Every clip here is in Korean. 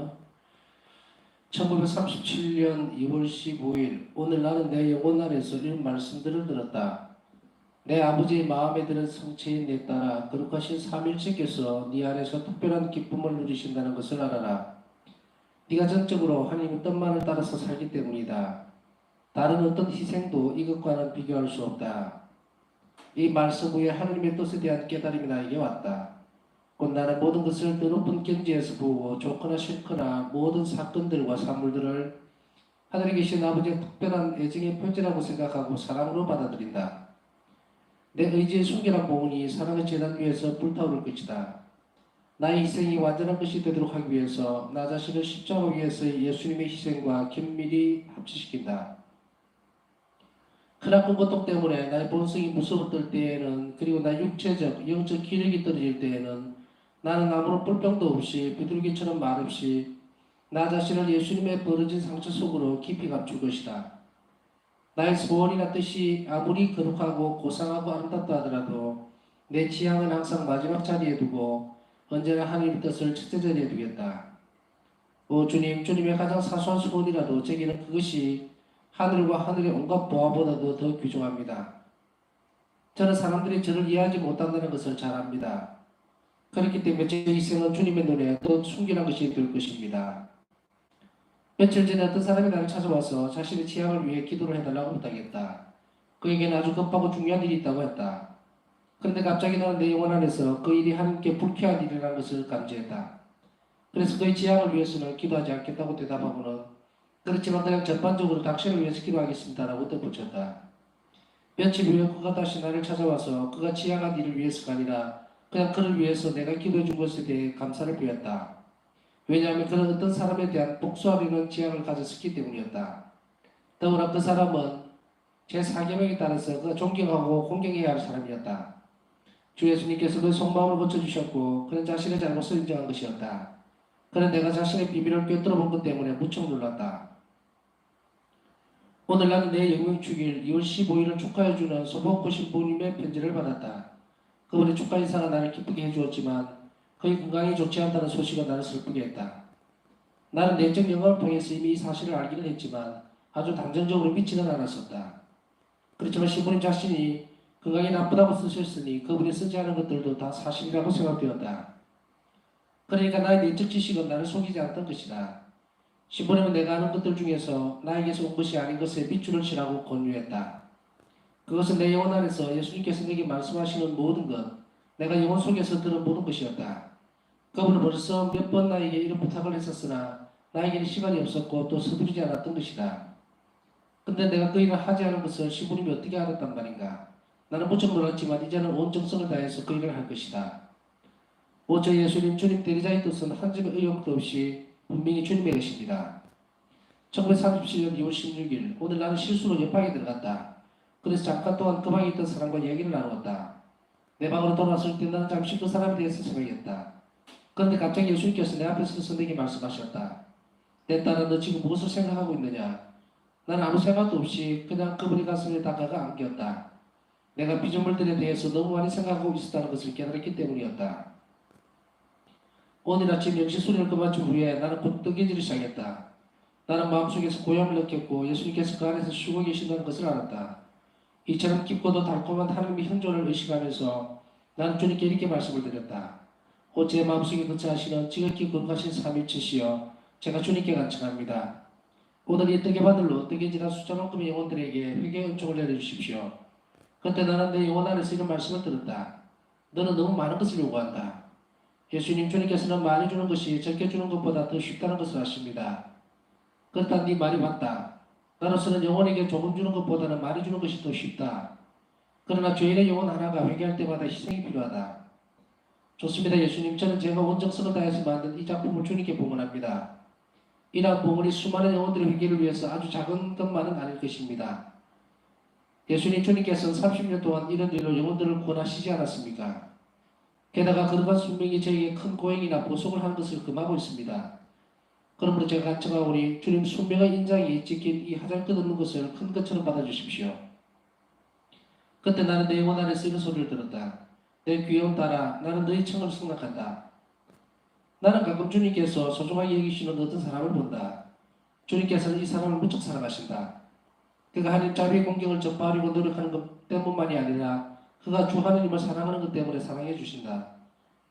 할렐루야. 1937년 2월 15일 오늘 나는 내 영혼 안에서 이런 말씀들을 들었다. 내 아버지의 마음에 드는 성체인 내 딸아, 거룩하신 삼일체께서 네 안에서 특별한 기쁨을 누리신다는 것을 알아라. 네가 전적으로 하나님의 뜻만을 따라서 살기 때문이다. 다른 어떤 희생도 이것과는 비교할 수 없다. 이 말씀 후에 하나님의 뜻에 대한 깨달음이 나에게 왔다. 곧 나는 모든 것을 더 높은 경지에서 보고 좋거나 싫거나 모든 사건들과 사물들을 하늘에 계신 아버지의 특별한 애정의 표지라고 생각하고 사랑으로 받아들인다. 내 의지의 순결한 봉헌이 사랑의 재단 위에서 불타오를 것이다. 나의 희생이 완전한 것이 되도록 하기 위해서 나 자신을 십자가 위에서의 예수님의 희생과 긴밀히 합치시킨다. 크나큰 고통 때문에 나의 본성이 무서웠을 때에는, 그리고 나의 육체적, 영적 기력이 떨어질 때에는 나는 아무런 불평도 없이 비둘기처럼 말없이 나 자신을 예수님의 벌어진 상처 속으로 깊이 감출 것이다. 나의 소원이나 뜻이 아무리 거룩하고 고상하고 아름답다 하더라도 내 취향은 항상 마지막 자리에 두고 언제나 하나님의 뜻을 첫째 자리에 두겠다. 오 주님, 주님의 가장 사소한 소원이라도 제게는 그것이 하늘과 하늘의 온갖 보화보다도 더 귀중합니다. 저는 사람들이 저를 이해하지 못한다는 것을 잘 압니다. 그렇기 때문에 제 희생은 주님의 눈에 더 순결한 것이 될 것입니다. 며칠 전에 어떤 사람이 나를 찾아와서 자신의 취향을 위해 기도를 해달라고 부탁했다. 그에게는 아주 급하고 중요한 일이 있다고 했다. 그런데 갑자기 나는 내 영혼 안에서 그 일이 하나님께 불쾌한 일이라는 것을 감지했다. 그래서 그의 취향을 위해서는 기도하지 않겠다고 대답하고는 그렇지만 그냥 전반적으로 당신을 위해서 기도하겠습니다라고 덧붙였다. 며칠 후에 그가 다시 나를 찾아와서 그가 취향한 일을 위해서가 아니라 그냥 그를 위해서 내가 기도해 준 것에 대해 감사를 표했다. 왜냐하면 그는 어떤 사람에 대한 복수하려는 지향을 가졌기 때문이었다. 더구나 그 사람은 제 사계명에 따라서 그가 존경하고 공경해야 할 사람이었다. 주 예수님께서 그 속마음을 고쳐주셨고 그는 자신의 잘못을 인정한 것이었다. 그는 내가 자신의 비밀을 꿰뚫어 본 것 때문에 무척 놀랐다. 오늘 나는 내 영명축일 2월 15일을 축하해주는 소복고 신부님의 편지를 받았다. 그분의 축하 인사가 나를 기쁘게 해주었지만 그의 건강이 좋지 않다는 소식은 나를 슬프게 했다. 나는 내적 영화를 통해서 이미 이 사실을 알기는 했지만 아주 단정적으로 믿지는 않았었다. 그렇지만 신부님 자신이 건강이 나쁘다고 쓰셨으니 그분이 쓰지 않은 것들도 다 사실이라고 생각되었다. 그러니까 나의 내적 지식은 나를 속이지 않았던 것이다. 신부님은 내가 아는 것들 중에서 나에게서 온 것이 아닌 것에 밑줄을 치라고 권유했다. 그것은 내 영혼 안에서 예수님께서 내게 말씀하시는 모든 것, 내가 영혼 속에서 들은 모든 것이었다. 그분은 벌써 몇 번 나에게 이런 부탁을 했었으나 나에게는 시간이 없었고 또 서두르지 않았던 것이다. 근데 내가 그 일을 하지 않은 것을 신부님이 어떻게 알았단 말인가? 나는 무척 놀랐지만 이제는 온 정성을 다해서 그 일을 할 것이다. 오 저 예수님, 주님 대리자의 뜻은 한 점의 의혹도 없이 분명히 주님의 것입니다. 1937년 2월 16일 오늘 나는 실수로 옆방에 들어갔다. 그래서 잠깐 동안 그 방에 있던 사람과 얘기를 나누었다. 내 방으로 돌아왔을 때 나는 잠시 그 사람에 대해서 생각했다. 그런데 갑자기 예수님께서 내 앞에 서서 내게 말씀하셨다. 내 딸아, 너 지금 무엇을 생각하고 있느냐? 나는 아무 생각도 없이 그냥 그분의 가슴에 다가가 안겼다. 내가 피조물들에 대해서 너무 많이 생각하고 있었다는 것을 깨달았기 때문이었다. 오늘 아침 영시소리를 그마친 후에 나는 곧 뜨개질을 시작했다. 나는 마음속에서 고향을 느꼈고 예수님께서 그 안에서 쉬고 계신다는 것을 알았다. 이처럼 깊고도 달콤한 하나님의 현존을 의식하면서 나는 주님께 이렇게 말씀을 드렸다. 오 제 마음속에 거처하시는 지극히 거룩하신 삼위일체시여, 제가 주님께 간청합니다. 오늘 이 떡의 바늘로 뜨개질한 숫자만큼의 영혼들에게 회개의 은총을 내려주십시오. 그때 나는 내 영혼 안에서 이런 말씀을 들었다. 너는 너무 많은 것을 요구한다. 예수님, 주님께서는 많이 주는 것이 적게 주는 것보다 더 쉽다는 것을 아십니다. 그렇다 네 말이 맞다. 나로서는 영혼에게 조금 주는 것보다는 많이 주는 것이 더 쉽다. 그러나 죄인의 영혼 하나가 회개할 때마다 희생이 필요하다. 좋습니다. 예수님, 저는 제가 온 정성을 다해서 만든 이 작품을 주님께 봉헌합니다. 이러한 봉헌이 수많은 영혼들의 회개를 위해서 아주 작은 것만은 아닐 것입니다. 예수님, 주님께서는 30년 동안 이런 일로 영혼들을 구원하시지 않았습니까? 게다가 거룩한 순명이 저에게 큰 고행이나 보속을 하는 것을 금하고 있습니다. 그러므로 제가 간청하오니 주님 순명의 인장이 찍힌 이 하잘 것 없는 것을 큰 것처럼 받아주십시오. 그때 나는 내 영혼 안에서 이런 소리를 들었다. 내 귀여운 딸아, 나는 너의 청을 승낙한다. 나는 가끔 주님께서 소중하게 여기시는 어떤 사람을 본다. 주님께서는 이 사람을 무척 사랑하신다. 그가 하나님 자비의 공경을 전파하려고 노력하는 것 때문만이 아니라 그가 주 하나님을 사랑하는 것 때문에 사랑해 주신다.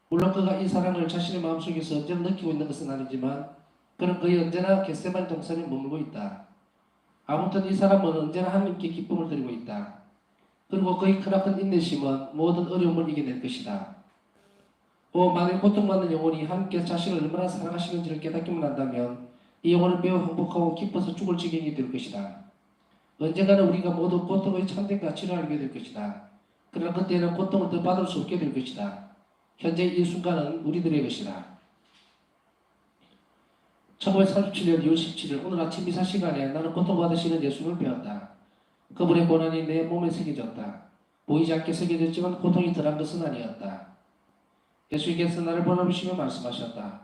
물론 그가 이 사랑을 자신의 마음속에서 언제나 느끼고 있는 것은 아니지만 그는 거의 언제나 겟세마네 동산에 머물고 있다. 아무튼 이 사람은 언제나 하나님께 기쁨을 드리고 있다. 그리고 그의 크나큰 인내심은 모든 어려움을 이겨낼 것이다. 만일 고통받는 영혼이 하나님께서 자신을 얼마나 사랑하시는지를 깨닫기만 한다면 이 영혼은 매우 행복하고 기뻐서 죽을 지경이 될 것이다. 언젠가는 우리가 모두 고통의 참된 가치를 알게 될 것이다. 그러나 그때는 고통을 더 받을 수 없게 될 것이다. 현재 이 순간은 우리들의 것이다. 1937년 2월 17일 오늘 아침 미사 시간에 나는 고통받으시는 예수님을 배웠다. 그분의 고난이 내 몸에 새겨졌다. 보이지 않게 새겨졌지만 고통이 덜한 것은 아니었다. 예수님께서 나를 보내시며 말씀하셨다.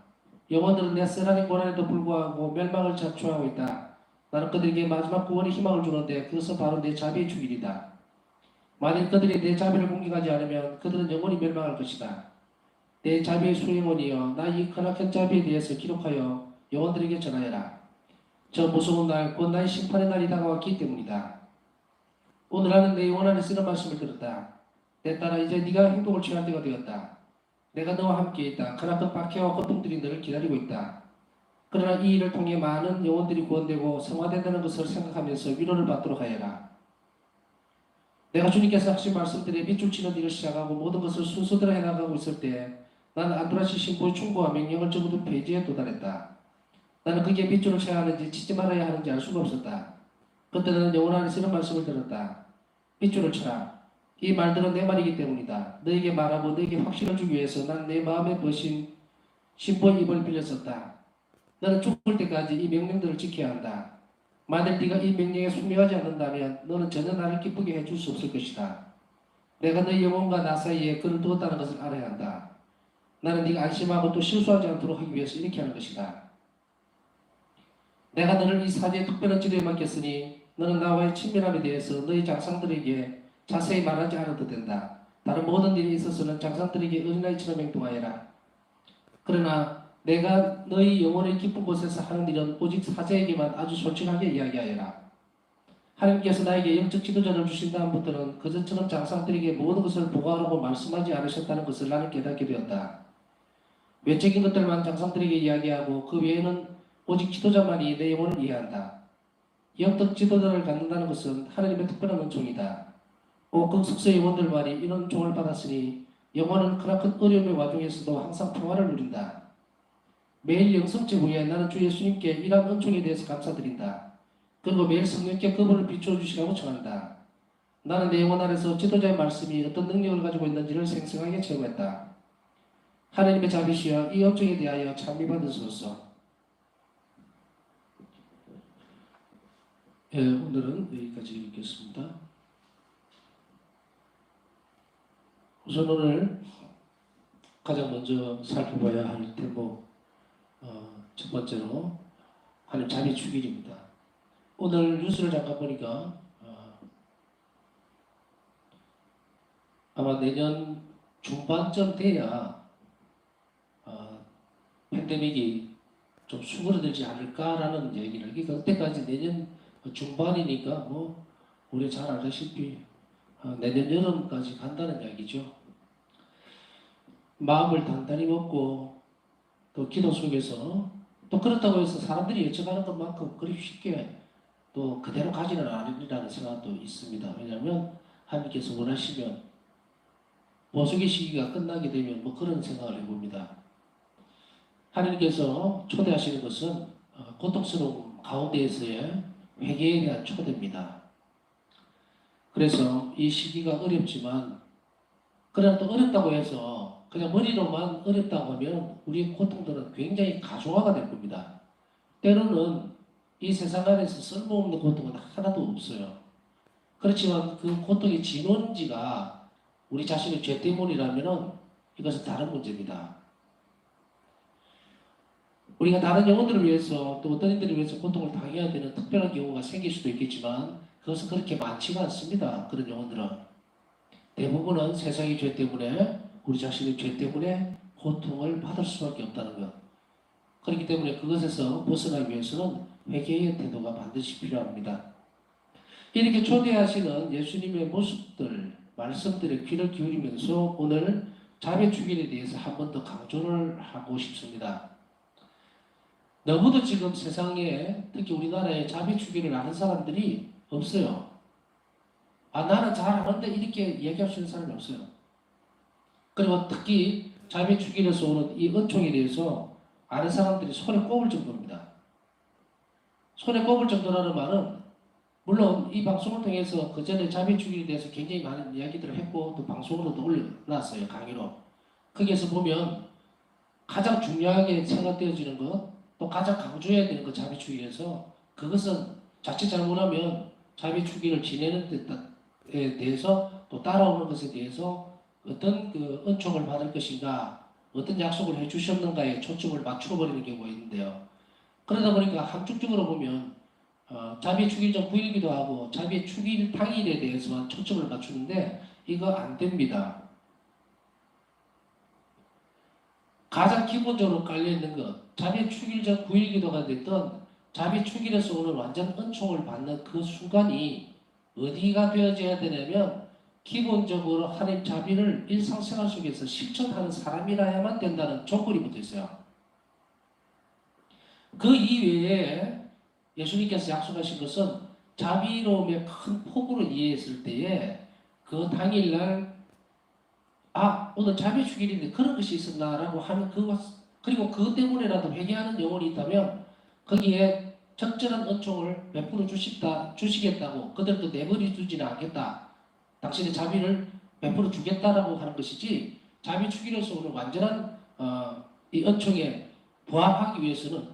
영혼들은 내 쓰라린 고난에도 불구하고 멸망을 자초하고 있다. 나는 그들에게 마지막 구원의 희망을 주는데 그것은 바로 내 자비의 주일이다. 만일 그들이 내 자비를 공격하지 않으면 그들은 영원히 멸망할 것이다. 내 자비의 수행원이여 나 이 크나큰 자비에 대해서 기록하여 영혼들에게 전하여라. 저 무서운 날 곧 나의 심판의 날이 다가왔기 때문이다. 오늘 나는 내 영혼 안에 쓰는 말씀을 들었다. 내 딸아 이제 네가 행복을 취할 때가 되었다. 내가 너와 함께 있다. 크나큰 박해와 고통들이 너를 기다리고 있다. 그러나 이 일을 통해 많은 영혼들이 구원되고 성화된다는 것을 생각하면서 위로를 받도록 하여라. 내가 주님께서 하신 말씀들에 밑줄 치는 일을 시작하고 모든 것을 순서대로 해나가고 있을 때 나는 안드라시 신부의 충고와 명령을 적어둔 페이지에 도달했다. 나는 그게 밑줄을 쳐야 하는지 치지 말아야 하는지 알 수가 없었다. 그때 나는 영혼 안에서 이런 말씀을 들었다. 밑줄을 쳐라. 이 말들은 내 말이기 때문이다. 너에게 말하고 너에게 확신을 주기 위해서 난 내 마음에 버신 신부의 입을 빌렸었다. 너는 죽을 때까지 이 명령들을 지켜야 한다. 만일 네가 이 명령에 순종하지 않는다면 너는 전혀 나를 기쁘게 해줄 수 없을 것이다. 내가 너의 영혼과 나 사이에 그를 두었다는 것을 알아야 한다. 나는 네가 안심하고 또 실수하지 않도록 하기 위해서 이렇게 하는 것이다. 내가 너를 이 사제의 특별한 지도에 맡겼으니 너는 나와의 친밀함에 대해서 너희 장상들에게 자세히 말하지 않아도 된다. 다른 모든 일에 있어서는 장상들에게 어린아이처럼 행동하여라. 그러나 내가 너희 영혼의 깊은 곳에서 하는 일은 오직 사제에게만 아주 솔직하게 이야기하여라. 하나님께서 나에게 영적 지도자를 주신 다음부터는 그전처럼 장상들에게 모든 것을 보고하라고 말씀하지 않으셨다는 것을 나는 깨닫게 되었다. 외적인 것들만 장상들에게 이야기하고 그 외에는 오직 지도자만이 내 영혼을 이해한다. 영적 지도자를 갖는다는 것은 하나님의 특별한 은총이다. 극속세 영혼들만이 이런 은총을 받았으니 영혼은 크나큰 어려움의 와중에서도 항상 평화를 누린다. 매일 영성제 후에 나는 주 예수님께 이러한 은총에 대해서 감사드린다. 그리고 매일 성령께 그분을 비추어 주시라고 청한다. 나는 내 영혼 안에서 지도자의 말씀이 어떤 능력을 가지고 있는지를 생생하게 체험했다. 하나님의 자비시여 이 업적에 대하여 찬미받으소서. 오늘은 여기까지 읽겠습니다. 우선 오늘 가장 먼저 살펴봐야 할 대목 첫 번째로 하나님 자비 주길입니다. 오늘 뉴스를 잠깐 보니까 아마 내년 중반쯤 돼야 팬데믹이 좀 수그러들지 않을까라는 얘기를, 그러니까 그때까지 내년 중반이니까 뭐 우리 잘 알다시피 내년 여름까지 간다는 이야기죠. 마음을 단단히 먹고 또 기도 속에서 또 그렇다고 해서 사람들이 예측하는 것만큼 그리 쉽게 또 그대로 가지는 않으리라는 생각도 있습니다. 왜냐하면 하나님께서 원하시면 보석의 시기가 끝나게 되면 뭐 그런 생각을 해봅니다. 하나님께서 초대하시는 것은 고통스러운 가운데에서의 회개에 대한 초대입니다. 그래서 이 시기가 어렵지만 그러나 또 어렵다고 해서 그냥 머리로만 어렵다고 하면 우리의 고통들은 굉장히 가중화가 될 겁니다. 때로는 이 세상 안에서 쓸모없는 고통은 하나도 없어요. 그렇지만 그 고통의 진원지가 우리 자신의 죄 때문이라면 이것은 다른 문제입니다. 우리가 다른 영혼들을 위해서 또 어떤 이들을 위해서 고통을 당해야 되는 특별한 경우가 생길 수도 있겠지만 그것은 그렇게 많지가 않습니다. 그런 영혼들은 대부분은 세상의 죄 때문에 우리 자신의 죄 때문에 고통을 받을 수밖에 없다는 것. 그렇기 때문에 그것에서 벗어나기 위해서는 회개의 태도가 반드시 필요합니다. 이렇게 초대하시는 예수님의 모습들, 말씀들에 귀를 기울이면서 오늘 자매축일에 대해서 한 번 더 강조를 하고 싶습니다. 너무도 지금 세상에 특히 우리나라에 자매축일을 아는 사람들이 없어요. 아, 나는 잘 아는데 이렇게 얘기할 수 있는 사람이 없어요. 그리고 특히 자매축일에서 오는 이 은총에 대해서 아는 사람들이 손에 꼽을 정도입니다. 손에 꼽을 정도라는 말은 물론 이 방송을 통해서 그 전에 자매축일에 대해서 굉장히 많은 이야기들을 했고 또 방송으로도 올려놨어요. 강의로. 거기에서 보면 가장 중요하게 생각되어지는 것, 또 가장 강조해야 되는 것 자매축일에서 그것은 자칫 잘못하면 자매축일을 지내는 데 대해서 또 따라오는 것에 대해서 어떤 그 은총을 받을 것인가, 어떤 약속을 해주셨는가에 초점을 맞춰버리는 경우가 있는데요. 그러다 보니까 한쪽적으로 보면 자비의 축일 전 9일기도 하고 자비의 축일 당일에 대해서만 초점을 맞추는데 이거 안 됩니다. 가장 기본적으로 깔려있는 것, 자비의 축일 전 9일기도가 됐던 자비의 축일에서 오는 완전 은총을 받는 그 순간이 어디가 되어져야 되냐면 기본적으로 하나님 자비를 일상생활 속에서 실천하는 사람이라야만 된다는 조건이 붙어 있어요. 그 이외에 예수님께서 약속하신 것은 자비로움의 큰 폭으로 이해했을 때에 그 당일날 오늘 자비 주일인데 그런 것이 있었나라고 하는 그리고 그것 때문에라도 회개하는 영혼이 있다면 거기에 적절한 은총을 베풀어 주시겠다고 그들도 내버려 두지는 않겠다. 당신의 자비를 베풀어 주겠다라고 하는 것이지 자비 주기로서 오늘 완전한 이 은총에 부합하기 위해서는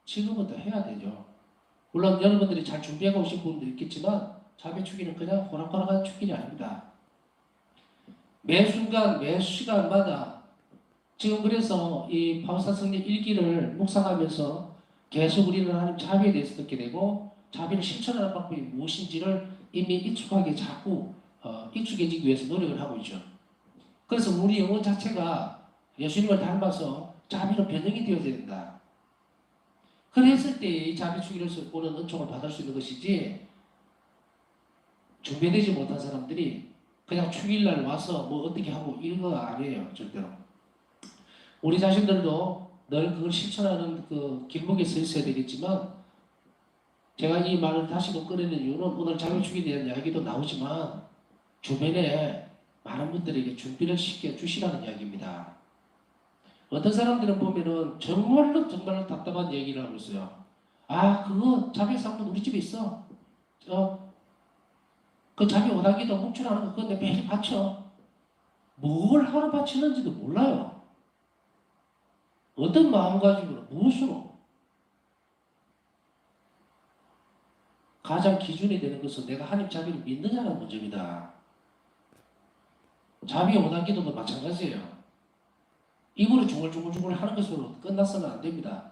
지금부터 해야 되죠. 물론 여러분들이 잘 준비하고 오신 분도 있겠지만 자비 축일은 그냥 호락호락한 축일이 아닙니다. 매 순간 매 시간마다 지금 그래서 이 바울사 성령 일기를 묵상하면서 계속 우리는 하나님 자비에 대해서 듣게 되고 자비를 실천하는 방법이 무엇인지를 이미 익숙하게 자꾸 익숙해지기 위해서 노력을 하고 있죠. 그래서 우리 영혼 자체가 예수님을 닮아서 자비로 변형이 되어야 된다. 그랬을 때 이 자비 축일에서 오는 은총을 받을 수 있는 것이지 준비되지 못한 사람들이 그냥 축일날 와서 뭐 어떻게 하고 이런 거 아니에요. 절대로. 우리 자신들도 늘 그걸 실천하는 그 길목에 서 있어야 되겠지만 제가 이 말을 다시금 꺼내는 이유는 오늘 자비 축일에 대한 이야기도 나오지만 주변에 많은 분들에게 준비를 시켜 주시라는 이야기입니다. 어떤 사람들은 보면은 정말로 답답한 얘기를 하고 있어요. 그거 자비 상품 우리 집에 있어. 그 자비 오다기도 묵출하는 거 그거 내 매일 바쳐. 뭘 하러 바치는지도 몰라요. 어떤 마음가짐으로 무엇으로. 가장 기준이 되는 것은 내가 하나님 자비를 믿느냐는 문제입니다. 자비 오다기도도 마찬가지예요. 입으로 중얼중얼중얼 하는 것으로 끝나서는 안 됩니다.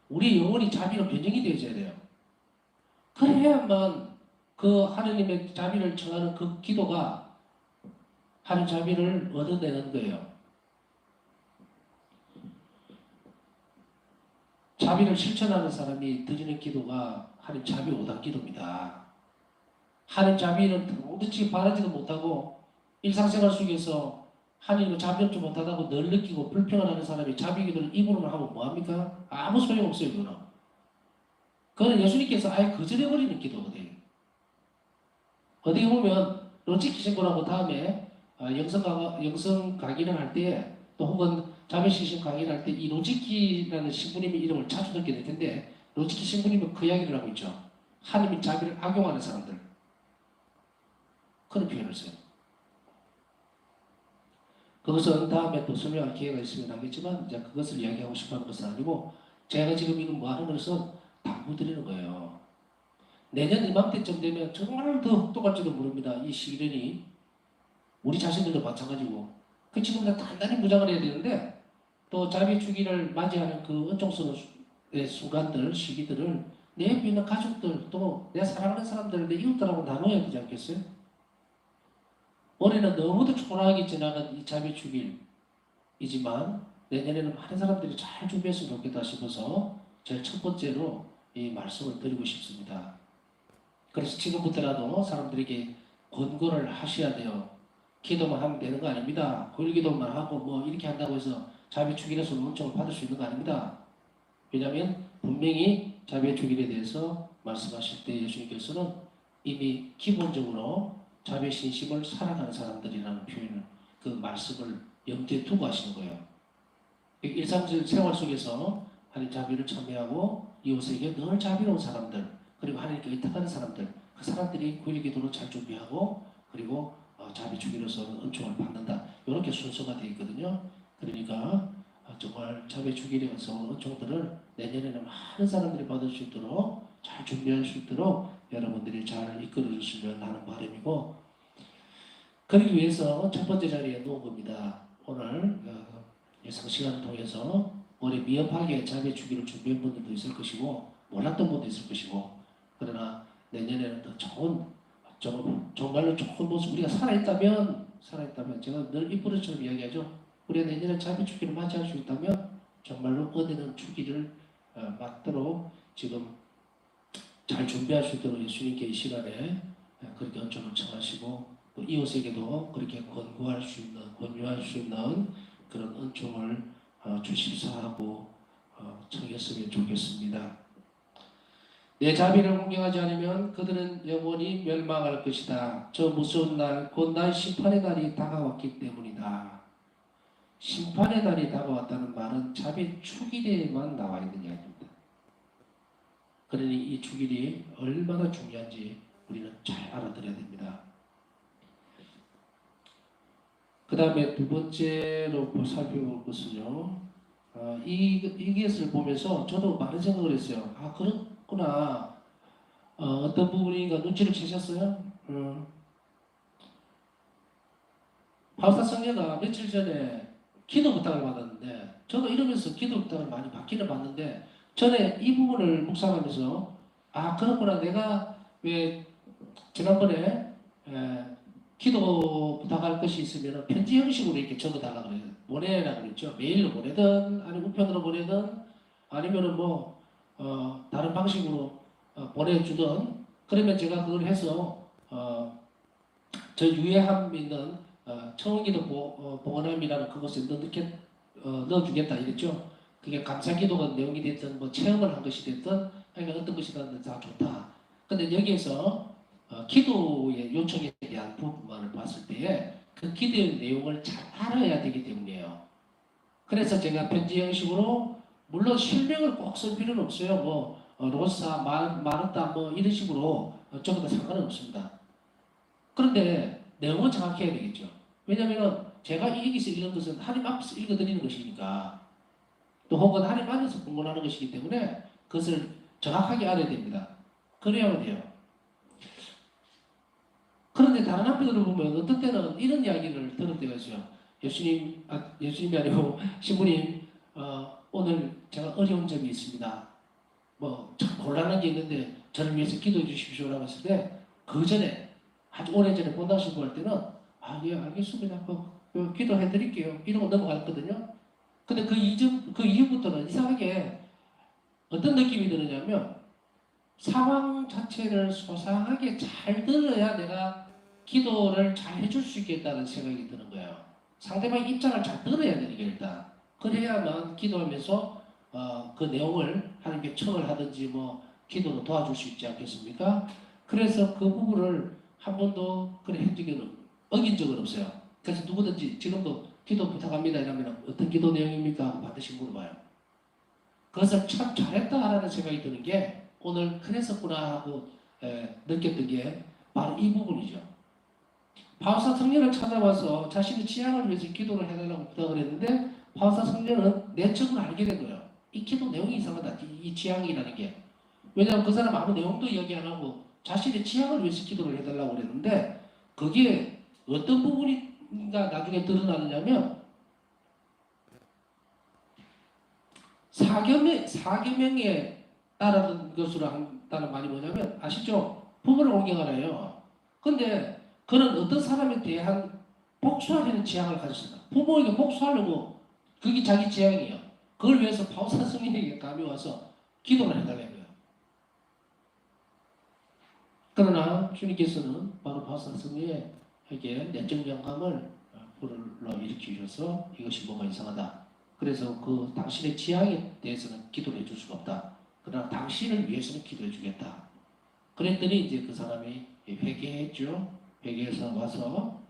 우리 영혼이 자비로 변형이 되어져야 돼요. 그래야만 그 하느님의 자비를 청하는 그 기도가 하나님 자비를 얻어내는 거예요. 자비를 실천하는 사람이 드리는 기도가 하나님 자비 오단 기도입니다. 하나님 자비는 도대체 바라지도 못하고 일상생활 속에서 하나님을 자비롭지 못하다고 늘 느끼고 불평을 하는 사람이 자비 기도를 입으로만 하면 뭐합니까? 아무 소용없어요. 그거는 예수님께서 아예 거절해버리는 기도거든요. 어디 보면 로지키 신고라고 다음에 영성 강의를 할 때 또 혹은 자매시신 강의를 할 때 이 로지키라는 신부님의 이름을 자주 듣게 될 텐데 로지키 신부님은 그 이야기를 하고 있죠. 하나님의 자비를 악용하는 사람들. 그런 표현을 써요. 그것은 다음에 또 설명할 기회가 있으면 하겠지만 이제 그것을 이야기하고 싶어하는 것은 아니고 제가 지금 이건 뭐 하는 것은 당부드리는 거예요. 내년 이맘때쯤 되면 정말 더 혹독할지도 모릅니다. 이 시련이 우리 자신들도 마찬가지고 그 지금 다 단단히 무장을 해야 되는데 또 자비 주기를 맞이하는 그 은총스러운 순간들, 시기들을 내 옆에 있는 가족들 또 내 사랑하는 사람들, 내 이웃들하고 나눠야 되지 않겠어요? 올해는 너무도 초라하게 지나간 이 자비 주길이지만 내년에는 많은 사람들이 잘 준비했으면 좋겠다 싶어서 제가 첫 번째로 이 말씀을 드리고 싶습니다. 그래서 지금부터라도 사람들에게 권고를 하셔야 돼요. 기도만 하면 되는 거 아닙니다. 고일기도만 하고 뭐 이렇게 한다고 해서 자비 축일에서 은총을 받을 수 있는 거 아닙니다. 왜냐하면 분명히 자비의 축일에 대해서 말씀하실 때 예수님께서는 이미 기본적으로 자비의 신심을 살아가는 사람들이라는 표현을 그 말씀을 염두에 두고 하시는 거예요. 일상생활 속에서 하나님 자비를 참여하고 이웃에게 늘 자비로운 사람들 그리고 하나님께 의탁하는 사람들 그 사람들이 구일기도를 잘 준비하고 그리고 자비 주기로서 은총을 받는다. 이렇게 순서가 되어 있거든요. 그러니까 정말 자비 주기로서 은총들을 내년에는 많은 사람들이 받을 수 있도록 잘 준비할 수 있도록 여러분들이 잘 이끌어 주시면 하는 바람이고 그러기 위해서 첫 번째 자리에 놓은 겁니다. 오늘 상시간을 통해서 올해 미흡하게 자비 주기를 준비한 분들도 있을 것이고 몰랐던 분도 있을 것이고 그러나 내년에는 더 좋은 정말로 좋은 모습 우리가 살아있다면 제가 늘 이쁘리처럼 이야기하죠. 우리가 내년에 자비 주기를 맞이할 수 있다면 정말로 은혜는 주기를 맞도록 지금 잘 준비할 수 있도록 예수님께 이 시간에 그렇게 은총을 청하시고 또 이웃에게도 그렇게 권유할 수 있는 그런 은총을 주십사 하고 청했으면 좋겠습니다. 내 자비를 공경하지 않으면 그들은 영원히 멸망할 것이다. 저 무서운 날, 곧 나의 심판의 날이 다가왔기 때문이다. 심판의 날이 다가왔다는 말은 자비 축일에만 나와 있는 이야기입니다. 그러니 이 축일이 얼마나 중요한지 우리는 잘 알아들어야 됩니다. 그 다음에 두 번째로 살펴볼 것은요. 이것을 보면서 저도 많은 생각을 했어요. 그렇구나. 어떤 부분인가 눈치를 채셨어요? 바울사 성녀가 며칠 전에 기도 부탁을 받았는데 저도 이러면서 기도 부탁을 많이 받기는 받는데 전에 이 부분을 묵상하면서 그렇구나. 내가 왜 지난번에 기도 부탁할 것이 있으면 편지 형식으로 이렇게 적어달라고 그래요. 보내라고 그랬죠. 메일로 보내든 아니면 우편으로 보내든 아니면은 다른 방식으로 보내주든 그러면 제가 그걸 해서 저 유해함 있는 청원기도 보관함이라는 그것에 넣어주겠다 이랬죠. 그게 감사기도가 내용이 됐든 체험을 한 것이 됐든 아니면 어떤 것이든 다 좋다. 근데 여기에서 기도의 요청에 대한 부분만을 봤을 때에 그 기도의 내용을 잘 알아야 되기 때문이에요. 그래서 제가 편지 형식으로 물론 실명을 꼭 쓸 필요는 없어요. 로사, 마르타 이런 식으로 적어도 상관은 없습니다. 그런데 내용은 정확해야 되겠죠. 왜냐하면 제가 여기서 읽은 것은 하나님 앞에서 읽어드리는 것이니까 또 혹은 하나님 안에서 공부하는 것이기 때문에 그것을 정확하게 알아야 됩니다. 그래야만 돼요. 그런데 다른 학교들을 보면 어떤 때는 이런 이야기를 들을 때가 있어요. 예수님이 아니고 신부님 오늘 제가 어려운 점이 있습니다. 참 곤란한 게 있는데 저를 위해서 기도해 주십시오라고 했을 때 그 전에 아주 오래전에 본당 신부할 때는 예 알겠습니다. 기도해 드릴게요. 이러고 넘어갔거든요. 근데 그 이후부터는 이상하게 어떤 느낌이 드느냐면 상황 자체를 소상하게 잘 들어야 내가 기도를 잘 해줄 수 있겠다는 생각이 드는 거예요. 상대방의 입장을 잘 들어야 되는 게 일단. 그래야만 기도하면서 그 내용을 하나님께 청을 하든지 기도로 도와줄 수 있지 않겠습니까? 그래서 그 부분을 한 번도 어긴 적은 없어요. 그래서 누구든지 지금도 기도 부탁합니다 이러면 어떤 기도 내용입니까? 하고 반드시 물어봐요. 그것을 참 잘했다라는 생각이 드는 게 오늘 그랬었구나 하고 느꼈던 게 바로 이 부분이죠. 바울사 성녀를 찾아와서 자신의 취향을 위해서 기도를 해달라고 부탁을 했는데 바울사 성녀는 내적으로 알게 된 거예요. 이 기도 내용이 이상하다. 이 취향이라는 게. 왜냐하면 그 사람 아무 내용도 이야기 안 하고 자신의 취향을 위해서 기도를 해달라고 그랬는데 그게 어떤 부분인가 나중에 드러나느냐면 사계명에 따르는 것으로 한다는 말이 뭐냐면 아시죠? 부모를 공경하래요. 근데 그는 어떤 사람에 대한 복수하려는 지향을 가졌습니다. 부모에게 복수하려고 그게 자기 지향이에요. 그걸 위해서 바오사 성인에게 감이 와서 기도를 해달라고요. 그러나 주님께서는 바로 바오사 성인에게 내적 영감을 불러일으키셔서 이것이 뭐가 이상하다. 그래서 그 당신의 지향에 대해서는 기도를 해줄 수가 없다. 그러나 당신을 위해서는 기도해 주겠다. 그랬더니 이제 그 사람이 회개했죠. 회개해서 와서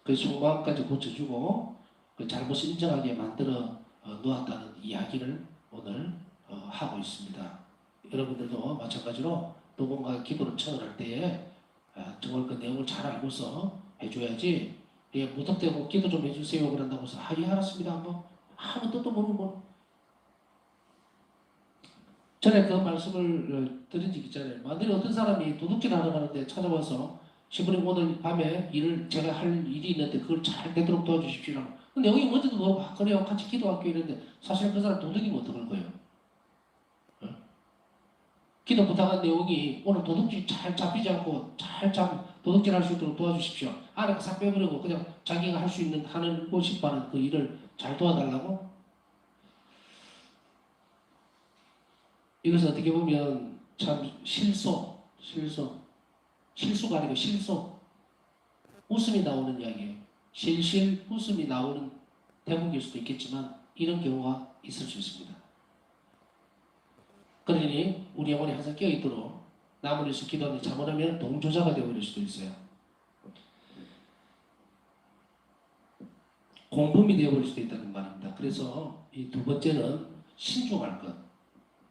그 속마음까지 고쳐주고 그 잘못을 인정하게 만들어 놓았다는 이야기를 오늘 하고 있습니다. 여러분들도 마찬가지로 누군가 기도를 청할 때에 정말 그 내용을 잘 알고서 해줘야지. 예, 무턱대고 기도 좀 해주세요 그런다고 해서 예 알았습니다 한번 아무 뜻도 모르고 전에 그 말씀을 드린 적 있잖아요. 만약에 어떤 사람이 도둑질 하러 가는데 찾아와서 신부님 오늘 밤에 제가 할 일이 있는데 그걸 잘 되도록 도와주십시오. 근데 여기 먼저도 뭐 그래요 같이 기도할게요 이랬는데 사실 그 사람 도둑이면 어떡할 거예요? 어? 기도 부탁한 내용이 오늘 도둑질 잘 잡히지 않고 도둑질 할 수 있도록 도와주십시오. 안에 싹 빼버리고 그냥 자기가 할 수 있는 하고 싶어하는 그 일을 잘 도와달라고? 이것은 어떻게 보면 참 실수가 아니고 실소. 웃음이 나오는 이야기예요. 실실 웃음이 나오는 대목일 수도 있겠지만 이런 경우가 있을 수 있습니다. 그러니 우리 영혼이 항상 깨어있도록 남을 위해서 기도하는 잘못하면 동조자가 되어버릴 수도 있어요. 공범이 되어버릴 수도 있다는 말입니다. 그래서 이 두 번째는 신중할 것,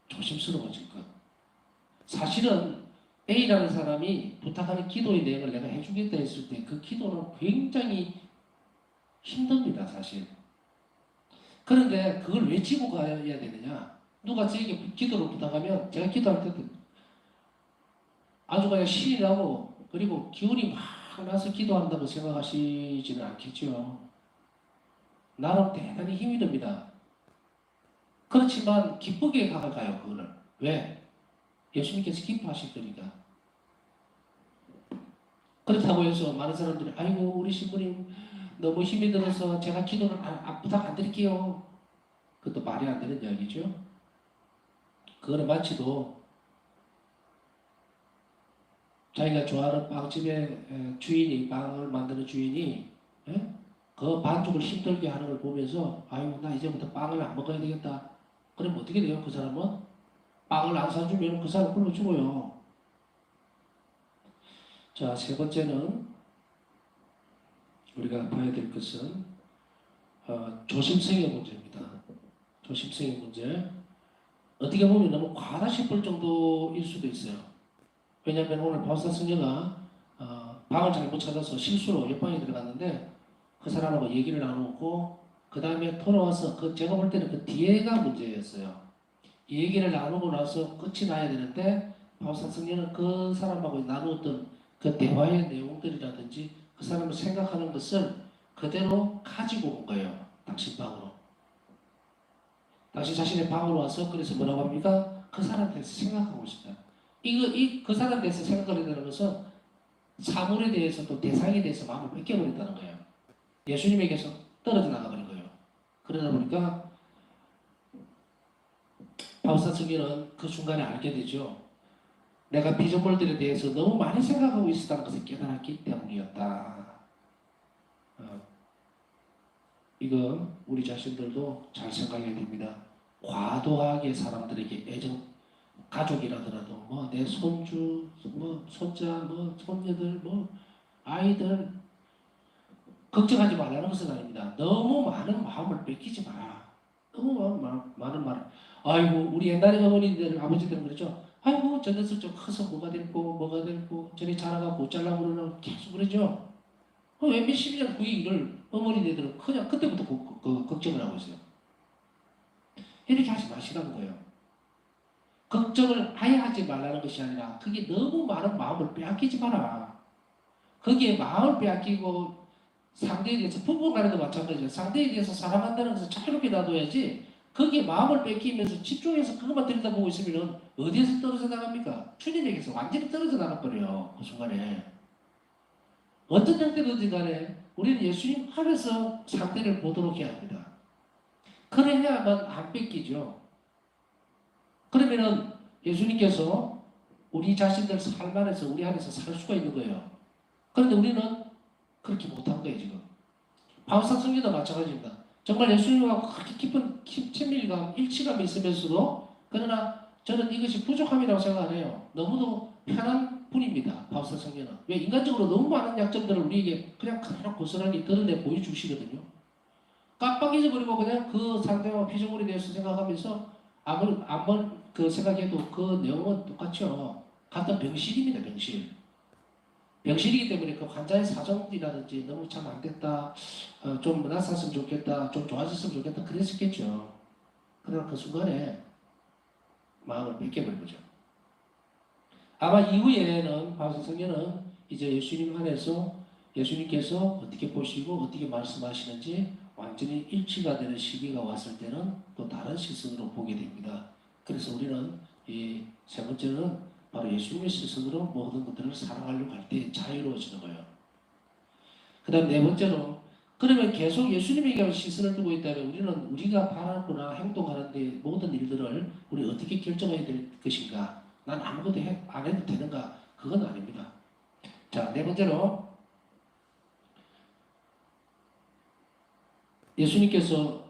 조심스러워질 것. 사실은 A라는 사람이 부탁하는 기도의 내용을 내가 해주겠다 했을 때 그 기도는 굉장히 힘듭니다, 사실. 그런데 그걸 왜 지고 가야 되느냐? 누가 저에게 기도를 부탁하면 제가 기도할 때도 아주 그냥 신이 나고 그리고 기운이 막 나서 기도한다고 생각하시지는 않겠죠. 나는 대단히 힘이 듭니다. 그렇지만 기쁘게 가요, 그거를. 왜? 예수님께서 기뻐하실 거니까. 그렇다고 해서 많은 사람들이 아이고 우리 신부님 너무 힘이 들어서 제가 기도를 부탁 안 드릴게요. 그것도 말이 안 되는 이야기죠. 그거는 마치도 자기가 좋아하는 빵집의 주인이 빵을 만드는 주인이 그 반죽을 힘들게 하는 걸 보면서 아유 나 이제부터 빵을 안 먹어야 되겠다. 그럼 어떻게 돼요? 그 사람은 빵을 안 사주면 그 사람 굶어 죽어요. 자, 세 번째는 우리가 봐야 될 것은 조심성의 문제입니다. 조심성의 문제. 어떻게 보면 너무 과하다 싶을 정도일 수도 있어요. 왜냐하면 오늘 바오사 승려가 방을 잘못 찾아서 실수로 옆방에 들어갔는데 그 사람하고 얘기를 나누고 그 다음에 돌아와서 제가 볼 때는 그 뒤에가 문제였어요. 이 얘기를 나누고 나서 끝이 나야 되는데 바오사 승려는 그 사람하고 나누었던 그 대화의 내용들이라든지 그 사람을 생각하는 것을 그대로 가지고 온 거예요. 당신 방으로. 당신 자신의 방으로 와서 그래서 뭐라고 합니까? 그 사람에 대해서 생각하고 있습니다. 그 사람에 대해서 생각하려는 것은 사물에 대해서 또 대상에 대해서 마음을 뺏겨버린다는 거예요. 예수님에게서 떨어져 나가버린 거예요. 그러다 보니까 바오사 승려는 그 순간에 알게 되죠. 내가 피조물들에 대해서 너무 많이 생각하고 있었다는 것을 깨달았기 때문이었다. 이거 우리 자신들도 잘 생각해야 됩니다. 과도하게 사람들에게 애정, 가족이라더라도 뭐 내 손주, 뭐 손자, 뭐 손녀들, 뭐 아이들 걱정하지 말라는 것은 아닙니다. 너무 많은 마음을 뺏기지 마라. 너무 많은 말. 아이고 우리 옛날에 어머니들, 아버지들은 그러죠. 아이고 저 녀석 좀 커서 뭐가 될고 저리 자라가 못 잘라고 그러는 계속 그러죠. 왜 몇십 년 그 일을 어머니들은 그냥 그때부터 걱정을 하고 있어요. 이렇게 하지 마시라는 거예요. 걱정을 아예 하지 말라는 것이 아니라 그게 너무 많은 마음을 빼앗기지 마라. 거기에 마음을 빼앗기고 상대에 대해서 부부 간에도 마찬가지예요. 상대에 대해서 사랑한다는 것을 자유롭게 놔둬야지 거기에 마음을 뺏기면서 집중해서 그것만 들여다보고 있으면 어디에서 떨어져 나갑니까? 주님에게서 완전히 떨어져 나가버려요. 그 순간에. 어떤 형태든지 간에 우리는 예수님 안에서 상대를 보도록 해야 합니다. 그래야만 안 뺏기죠. 그러면은 예수님께서 우리 자신들 삶 안에서 우리 안에서 살 수가 있는 거예요. 그런데 우리는 그렇게 못한 거예요 지금. 바울사 성경도 마찬가지입니다. 정말 예수님과 그렇게 깊은 친밀감, 일치감이 있으면서도 그러나 저는 이것이 부족함이라고 생각 안 해요. 너무도 편한 분입니다. 바울사 성경은. 왜 인간적으로 너무 많은 약점들을 우리에게 그냥 하나 고스란히 드러내 보여주시거든요. 깜빡 잊어버리고 그냥 그 상대방 피조물에 대해서 생각하면서 아무리 그 생각해도 그 내용은 똑같죠. 같은 병실입니다. 병실. 병실이기 때문에 그 환자의 사정이라든지 너무 참 안 됐다, 좀 낫았으면 좋겠다, 좀 좋아졌으면 좋겠다 그랬었겠죠. 그러나 그 순간에 마음을 뺏겨버린 거죠. 아마 이후에는 바울 성경은 이제 예수님 안에서 예수님께서 어떻게 보시고 어떻게 말씀하시는지 완전히 일치가 되는 시기가 왔을 때는 또 다른 시선으로 보게 됩니다. 그래서 우리는 이 세 번째는 바로 예수님의 시선으로 모든 것들을 사랑하려고 할 때 자유로워지는 거예요. 그 다음 네 번째로 그러면 계속 예수님에게 시선을 두고 있다면 우리는 우리가 바라거나 행동하는데 모든 일들을 우리 어떻게 결정해야 될 것인가? 난 아무것도 안 해도 되는가? 그건 아닙니다. 자, 네 번째로 예수님께서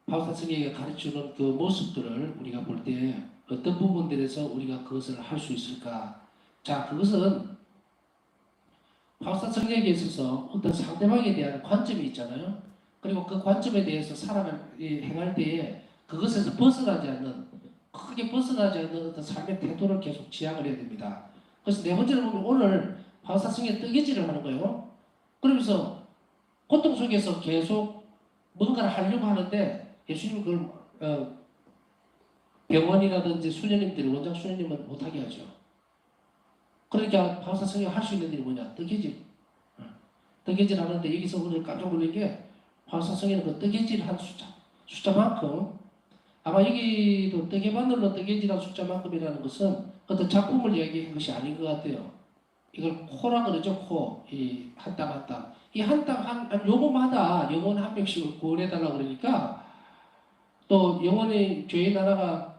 바울사성에게 가르치는 그 모습들을 우리가 볼 때 어떤 부분들에서 우리가 그것을 할 수 있을까? 자, 그것은 바울사성에게 있어서 어떤 상대방에 대한 관점이 있잖아요. 그리고 그 관점에 대해서 행할 때에 그것에서 벗어나지 않는 크게 벗어나지 않는 어떤 삶의 태도를 계속 지향을 해야 됩니다. 그래서 네 번째로 보면 오늘 바울사성에 뜨개질을 하는 거예요. 그러면서 고통 속에서 계속 뭔가를 하려고 하는데 예수님은 그걸 병원이라든지 수녀님들이 원장 수녀님은 못하게 하죠. 그러니까 바울사성이 할 수 있는 일이 뭐냐? 뜨개질. 뜨개질 하는데 여기서 오늘 깜짝 놀란 게 바울사성에는 그 뜨개질 한 숫자만큼 아마 여기도 뜨개바늘로 뜨개질한 숫자만큼이라는 것은 어떤 작품을 얘기한 것이 아닌 것 같아요. 이걸 코라 그러죠, 코. 이 한 땀 한 땀. 이 한 땀 한 요거마다 영혼 한 명씩을 구원해달라고 그러니까 또 영혼의 죄의 나라가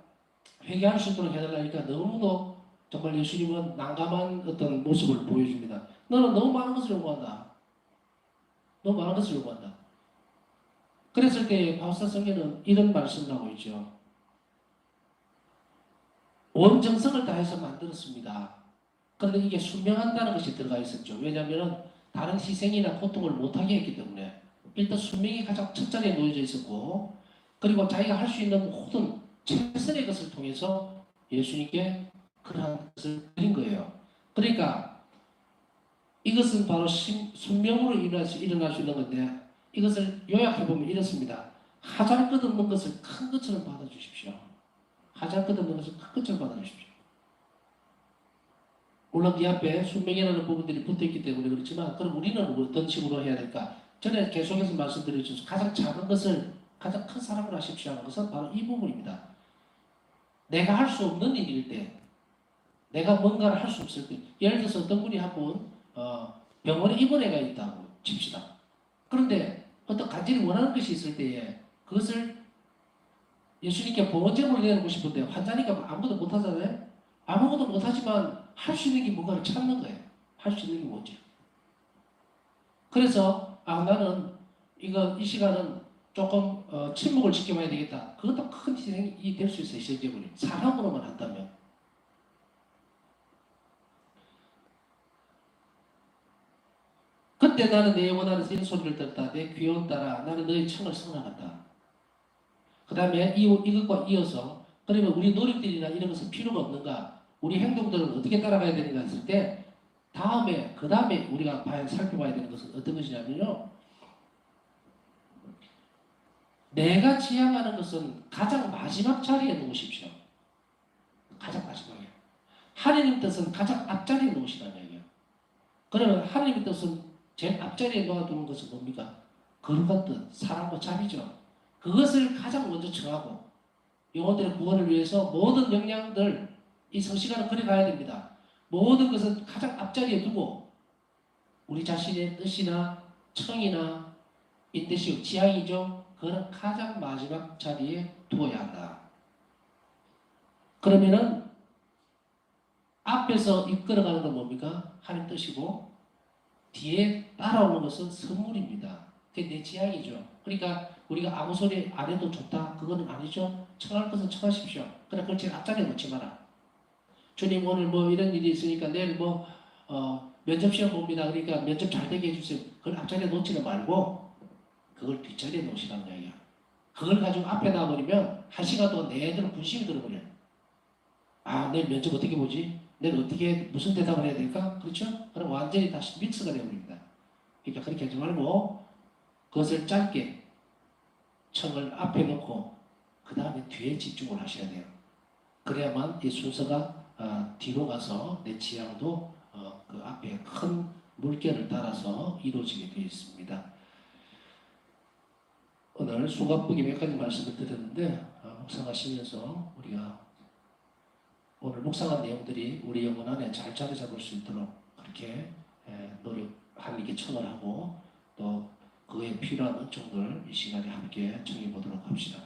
회개할 수 있도록 해달라니까 너무도 정말 예수님은 난감한 어떤 모습을 보여줍니다. 너는 너무 많은 것을 요구한다. 너무 많은 것을 요구한다. 그랬을 때 바울사 성경은 이런 말씀을 하고 있죠. 온 정성을 다해서 만들었습니다. 그런데 이게 순명한다는 것이 들어가 있었죠. 왜냐하면 다른 희생이나 고통을 못하게 했기 때문에 일단 순명이 가장 첫 자리에 놓여져 있었고 그리고 자기가 할 수 있는 모든 최선의 것을 통해서 예수님께 그러한 것을 드린 거예요. 그러니까 이것은 바로 순명으로 일어날 수 있는 건데 이것을 요약해보면 이렇습니다. 하잘 것 없는 것을 큰 것처럼 받아주십시오. 하잘 것 없는 것을 큰 것처럼 받아주십시오. 물론 이 앞에 순명이라는 부분들이 붙어있기 때문에 그렇지만 그럼 우리는 어떤 식으로 해야 될까? 전에 계속해서 말씀드렸죠. 가장 작은 것을 가장 큰 사랑을 하십시오 하는 것은 바로 이 부분입니다. 내가 할 수 없는 일일 때 내가 뭔가를 할 수 없을 때 예를 들어서 어떤 분이 한 분 병원에 입원해가 있다고 칩시다. 그런데 어떤 간절히 원하는 것이 있을 때에 그것을 예수님께 보호제물을 내놓고 싶은데 환자니까 아무것도 못하잖아요. 아무것도 못하지만 할 수 있는 게 뭔가를 찾는 거예요. 할 수 있는 게 뭐지? 그래서 나는 이 시간은 조금 침묵을 지켜봐야 되겠다. 그것도 큰 희생이 될 수 있어요. 실제로 사람으로만 한다면. 그때 나는 내 영혼 안에서 이 소리를 들었다. 내 귀여운 딸아 나는 너의 청을 성랑한다. 그 다음에 이것과 이어서 그러면 우리 노력들이나 이런 것은 필요가 없는가? 우리 행동들은 어떻게 따라가야 되는가 했을 때 그 다음에 우리가 살펴봐야 되는 것은 어떤 것이냐면요. 내가 지향하는 것은 가장 마지막 자리에 놓으십시오. 가장 마지막에. 하나님 뜻은 가장 앞자리에 놓으시라는 얘기예요. 그러면 하나님의 뜻은 제일 앞자리에 놓아두는 것은 뭡니까? 거룩한 뜻, 사랑과 자비죠. 그것을 가장 먼저 정하고 영혼들의 구원을 위해서 모든 역량들 이 성시간을 그려가야 됩니다. 모든 것은 가장 앞자리에 두고 우리 자신의 뜻이나 청이나 인대시오 지향이죠. 그거는 가장 마지막 자리에 두어야 한다. 그러면은 앞에서 이끌어가는 건 뭡니까? 하나님 뜻이고 뒤에 따라오는 것은 선물입니다. 그게 내 지향이죠. 그러니까 우리가 아무 소리 안 해도 좋다. 그거는 아니죠. 청할 것은 청하십시오. 그러나 그걸 제일 앞자리에 놓지 마라. 주님 오늘 뭐 이런 일이 있으니까 내일 뭐 면접 시험 봅니다. 그러니까 면접 잘 되게 해주세요. 그걸 앞자리에 놓지는 말고 그걸 뒷자리에 놓으시라는 거예요. 그걸 가지고 앞에 놔버리면 한 시간 동안 내들 군심이 들어버려요. 아, 내일 면접 어떻게 보지? 내일 어떻게 무슨 대답을 해야 될까? 그렇죠? 그럼 완전히 다시 믹스가 되어버립니다. 그러니까 그렇게 하지 말고 그것을 짧게 청을 앞에 놓고 그 다음에 뒤에 집중을 하셔야 돼요. 그래야만 이 순서가 뒤로 가서 내 지향도 그 앞에 큰 물결을 따라서 이루어지게 되어 있습니다. 오늘 수갑북이 몇 가지 말씀을 드렸는데 묵상하시면서 우리가 오늘 묵상한 내용들이 우리 영혼 안에 잘 자리 잡을 수 있도록 그렇게 하나님께 청을 하고 또 그에 필요한 은총들 이 시간에 함께 청해 보도록 합시다.